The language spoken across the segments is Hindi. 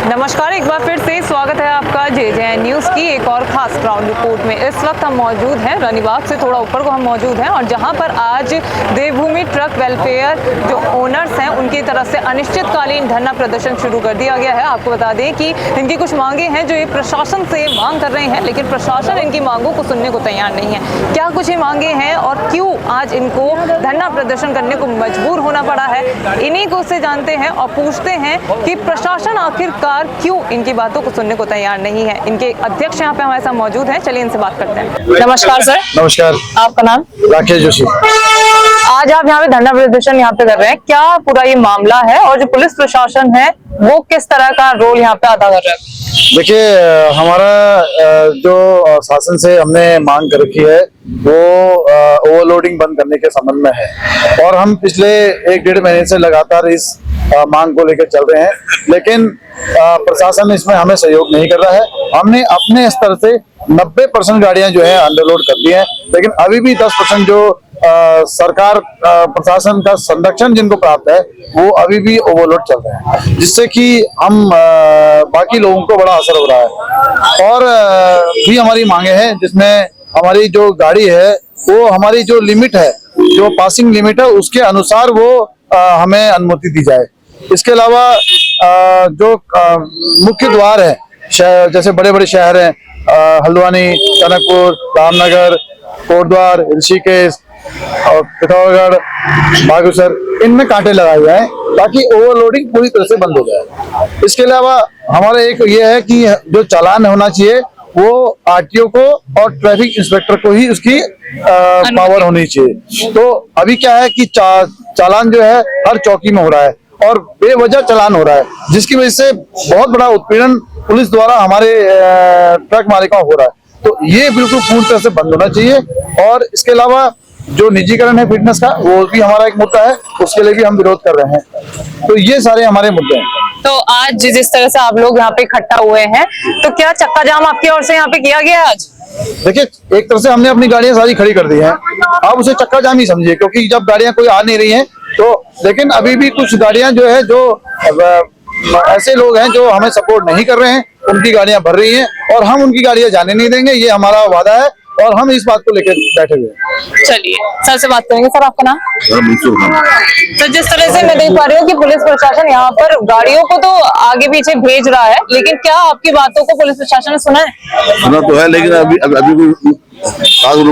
नमस्कार, एक बार फिर से स्वागत है आपका JJN न्यूज़ की एक और खास ग्राउंड रिपोर्ट में। इस वक्त हम मौजूद हैं रानीबाग से थोड़ा ऊपर को हम मौजूद हैं और जहां पर आज देवभूमि ट्रक वेलफेयर जो ओनर्स हैं उनकी तरफ से अनिश्चितकालीन धरना प्रदर्शन शुरू कर दिया गया है। आपको बता दें कि इनकी कुछ मांगे हैं जो ये प्रशासन से मांग कर रहे हैं, लेकिन प्रशासन इनकी मांगों को सुनने को तैयार नहीं है। क्या कुछ ये मांगे हैं और क्यों आज इनको धरना प्रदर्शन करने को मजबूर होना पड़ा है, इन्हीं को से जानते हैं और पूछते हैं कि प्रशासन आखिरकार क्यों इनकी बातों को सुनने को तैयार नहीं है। इनके अध्यक्ष यहाँ पे हमारे साथ मौजूद हैं, चलिए इनसे बात करते हैं। नमस्कार सर। नमस्कार। आपका नाम? राकेश जोशी। आज आप यहाँ पे धरना प्रदर्शन यहाँ पे कर रहे हैं, क्या पूरा ये मामला है और जो पुलिस प्रशासन है वो किस तरह का रोल यहाँ पे अदा कर रहा है? देखिए, हमारा जो शासन से हमने मांग कर रखी है वो ओवरलोडिंग बंद करने के संबंध में है और हम पिछले 1-1.5 महीने से लगातार इस मांग को लेकर चल रहे हैं, लेकिन प्रशासन इसमें हमें सहयोग नहीं कर रहा है। हमने अपने स्तर से 90% गाड़ियां जो है अंडरलोड कर दी हैं, लेकिन अभी भी 10% जो सरकार प्रशासन का संरक्षण जिनको प्राप्त है वो अभी भी ओवरलोड चल रहे हैं, जिससे कि हम बाकी लोगों को बड़ा असर हो रहा है। और भी हमारी मांगे हैं जिसमें हमारी जो गाड़ी है वो हमारी जो लिमिट है, जो पासिंग लिमिट है उसके अनुसार वो हमें अनुमति दी जाए। इसके अलावा जो मुख्य द्वार है, जैसे बड़े बड़े शहर हैं हल्द्वानी, टनकपुर, रामनगर, कोटद्वार, ऋषिकेश और पिथौरागढ़, बागेश्वर, इनमें कांटे लगाए जाए ताकि ओवरलोडिंग पूरी तरह से बंद हो जाए। इसके अलावा हमारा एक ये है कि जो चालान होना चाहिए वो आरटीओ को और ट्रैफिक इंस्पेक्टर को ही उसकी पावर होनी चाहिए। तो अभी क्या है कि चालान जो है हर चौकी में हो रहा है और बेवजह चालान हो रहा है, जिसकी वजह से बहुत बड़ा उत्पीड़न पुलिस द्वारा हमारे ट्रक मालिकों हो रहा है। तो ये बिल्कुल पूरी तरह से बंद होना चाहिए। और इसके अलावा जो निजीकरण है फिटनेस का, वो भी हमारा एक मुद्दा है, उसके लिए भी हम विरोध कर रहे हैं। तो ये सारे हमारे मुद्दे हैं। तो आज जिस तरह से आप लोग यहाँ पे इकट्ठा हुए हैं, तो क्या चक्का जाम आपकी ओर से यहाँ पे किया गया है आज? देखिए, एक तरह से हमने अपनी गाड़ियां सारी खड़ी कर दी हैं, आप उसे चक्का जाम ही समझिए, क्योंकि जब गाड़ियां कोई आ नहीं रही हैं तो, लेकिन अभी भी कुछ गाड़ियां जो है, जो ऐसे लोग हैं जो हमें सपोर्ट नहीं कर रहे हैं, उनकी गाड़ियां भर रही हैं और हम उनकी गाड़ियां जाने नहीं देंगे, ये हमारा वादा है और हम इस बात को लेकर बैठे हुए हैं। चलिए सर से बात करेंगे। सर, आपका नाम? तो जिस तरह से मैं देख पा रही हूँ कि पुलिस प्रशासन यहाँ पर गाड़ियों को तो आगे पीछे भेज रहा है, लेकिन क्या आपकी बातों को पुलिस प्रशासन ने सुना है? सुना तो है, लेकिन अभी कोई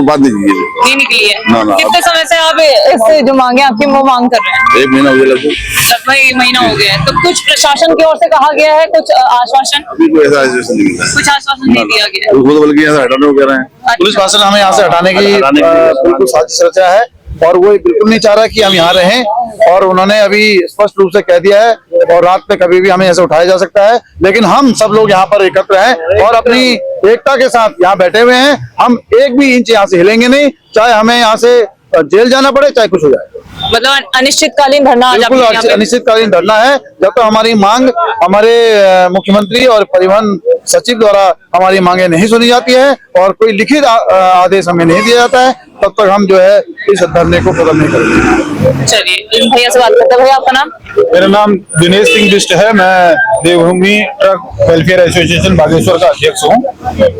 बात नहीं निकली है। ना। कितने समय से आप इस जो मांगे आपकी वो मांग कर रहे हैं? 1 महीना हो गया लगभग। लगभग 1 महीना हो गया है। तो कुछ प्रशासन की ओर से कहा गया है, कुछ आश्वासन? अभी कोई ऐसा आश्वासन नहीं मिला, कुछ आश्वासन नहीं दिया गया। वो बल्कि यहाँ से हटाने को कह रहे हैं। पुलिस प्रशासन हमें यहाँ से हटाने की बिल्कुल साजिश रचा है और वो बिल्कुल नहीं चाह रहा कि हम यहाँ रहें, और उन्होंने अभी स्पष्ट रूप से कह दिया है और रात में कभी भी हमें ऐसे उठाया जा सकता है, लेकिन हम सब लोग यहाँ पर एकत्र हैं और अपनी एकता के साथ यहाँ बैठे हुए हैं। हम 1 भी इंच यहाँ से हिलेंगे नहीं, चाहे हमें यहाँ से जेल जाना पड़े, चाहे कुछ हो जाए। मतलब अनिश्चितकालीन धरना? बिल्कुल अनिश्चितकालीन धरना है, जब तक हमारी मांग हमारे मुख्यमंत्री और परिवहन सचिव द्वारा हमारी मांगे नहीं सुनी जाती है और कोई लिखित आदेश हमें नहीं दिया जाता है, तब तक हम जो है इस धरने को खत्म नहीं करेंगे। चलिए भैया से बात करते हैं। भैया, आपका नाम? मेरा नाम दिनेश सिंह बिष्ट है। मैं देवभूमि ट्रक वेलफेयर एसोसिएशन बागेश्वर का अध्यक्ष हूँ।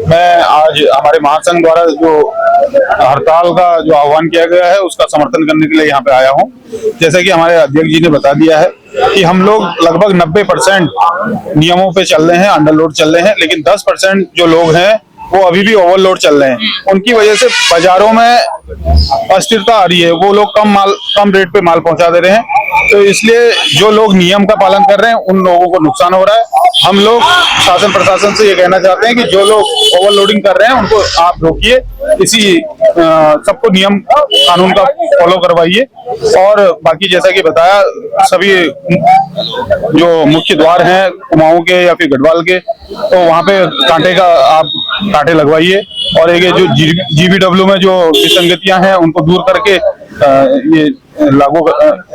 मैं आज हमारे महासंघ द्वारा जो हड़ताल का जो आह्वान किया गया है उसका समर्थन करने के लिए यहाँ पे आया हूँ। जैसे कि हमारे अध्यक्ष जी ने बता दिया है कि हम लोग लगभग 90% नियमों पे चल रहे हैं, अंडरलोड चल रहे हैं, लेकिन 10% जो लोग हैं वो अभी भी ओवरलोड चल रहे हैं। उनकी वजह से बाजारों में अस्थिरता आ रही है, वो लोग कम रेट पे माल पहुंचा दे रहे हैं, तो इसलिए जो लोग नियम का पालन कर रहे हैं उन लोगों को नुकसान हो रहा है। हम लोग शासन प्रशासन से ये कहना चाहते हैं कि जो लोग ओवरलोडिंग कर रहे हैं उनको आप रोकिए, इसी सबको नियम कानून का फॉलो करवाइए। और बाकी जैसा कि बताया, सभी जो मुख्य द्वार हैं कुमाऊं के या फिर गढ़वाल के, तो वहाँ पे कांटे लगवाइए और एक जो GBW में जो विसंगतियां हैं उनको दूर करके ये लागू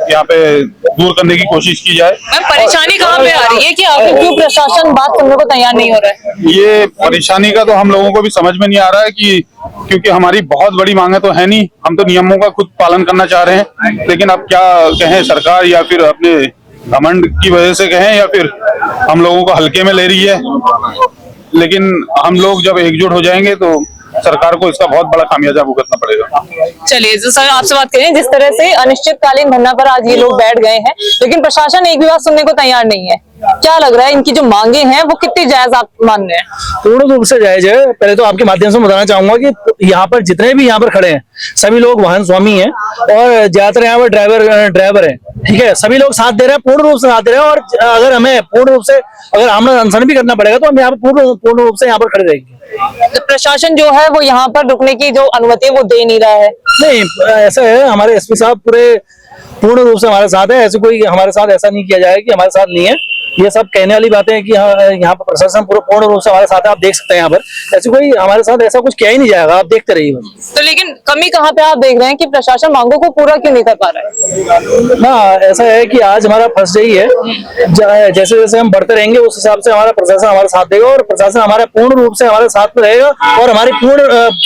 यहाँ पे दूर करने की कोशिश की जाए। परेशानी कहाँ पे आ रही है कि आखिर क्यों प्रशासन बात सुनने को तैयार नहीं हो रहा है? ये परेशानी का तो हम लोगों को भी समझ में नहीं आ रहा है कि क्योंकि हमारी बहुत बड़ी मांगे तो है नहीं, हम तो नियमों का खुद पालन करना चाह रहे हैं, लेकिन अब क्या कहें, सरकार या फिर अपने घमंड की वजह से कहें या फिर हम लोगों को हल्के में ले रही है, लेकिन हम लोग जब एकजुट हो जाएंगे तो सरकार को इसका बहुत बड़ा खामियाजा भुगतना पड़ेगा। चलिए जो सर आपसे बात करें, जिस तरह से अनिश्चितकालीन धरना पर आज ये लोग बैठ गए हैं, लेकिन प्रशासन एक भी बात सुनने को तैयार नहीं है। क्या लग रहा है इनकी जो मांगे हैं वो कितनी जायज आप मान रहे हैं? पूर्ण रूप से जायज है। पहले तो आपके माध्यम से बताना चाहूंगा कि यहाँ पर जितने भी यहाँ पर खड़े हैं सभी लोग वाहन स्वामी हैं और ज्यादातर यहाँ पर ड्राइवर हैं, ठीक है। सभी लोग साथ दे रहे हैं, पूर्ण रूप से साथ दे रहे हैं। और अगर हमें पूर्ण रूप से अगर आमना अनशन भी करना पड़ेगा तो हम यहाँ पर पूर्ण रूप से यहाँ पर खड़े रहेंगे। तो प्रशासन जो है वो यहाँ पर रुकने की जो अनुमति है वो दे नहीं रहा है। नहीं, ऐसा है, हमारे एसपी साहब पूर्ण रूप से हमारे साथ है। ऐसे कोई हमारे साथ ऐसा नहीं किया जाएगा कि हमारे साथ नहीं है। ये सब कहने वाली बातें हैं कि यहाँ पर प्रशासन पूर्ण रूप से हमारे साथ है। आप देख सकते हैं यहाँ पर ऐसे कोई हमारे साथ ऐसा कुछ किया ही नहीं जाएगा, आप देखते रहिए बस। तो लेकिन कमी कहाँ पे आप देख रहे हैं कि प्रशासन मांगों को पूरा क्यों नहीं कर पा रहा है? ना, ऐसा है कि आज हमारा फर्स्ट डे ही है। जैसे जैसे हम बढ़ते रहेंगे उस हिसाब से हमारा प्रशासन हमारे साथ देगा और प्रशासन हमारे पूर्ण रूप से हमारे साथ में रहेगा और हमारी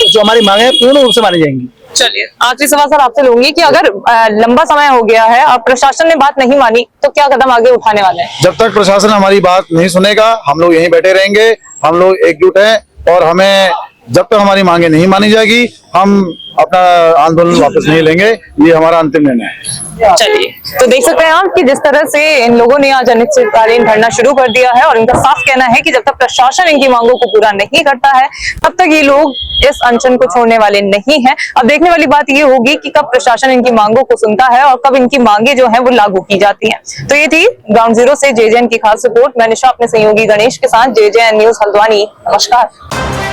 जो हमारी मांगे पूर्ण रूप से मानी जाएंगी। चलिए आखिरी सवाल सर आपसे लूंगी कि अगर लंबा समय हो गया है और प्रशासन ने बात नहीं मानी तो क्या कदम आगे उठाने वाले हैं? जब तक प्रशासन हमारी बात नहीं सुनेगा हम लोग यहीं बैठे रहेंगे। हम लोग एकजुट हैं और हमें जब तक हमारी मांगे नहीं मानी जाएगी हम अपना आंदोलन वापस नहीं लेंगे। ये हमारा अंतिम निर्णय है। चलिए तो देख सकते हैं आप कि जिस तरह से इन लोगों ने आज अनिश्चितकालीन धरना शुरू कर दिया है और इनका साफ कहना है कि जब तक प्रशासन इनकी मांगों को पूरा नहीं करता है तब तक ये लोग इस अनशन को छोड़ने वाले नहीं हैं। अब देखने वाली बात ये होगी कि कब प्रशासन इनकी मांगों को सुनता है और कब इनकी मांगे जो है वो लागू की जाती हैं। तो ये थी ग्राउंड जीरो से जेजेएन की खास रिपोर्ट। मैं निशा अपने सहयोगी गणेश के साथ, जेजेएन न्यूज हल्द्वानी। नमस्कार।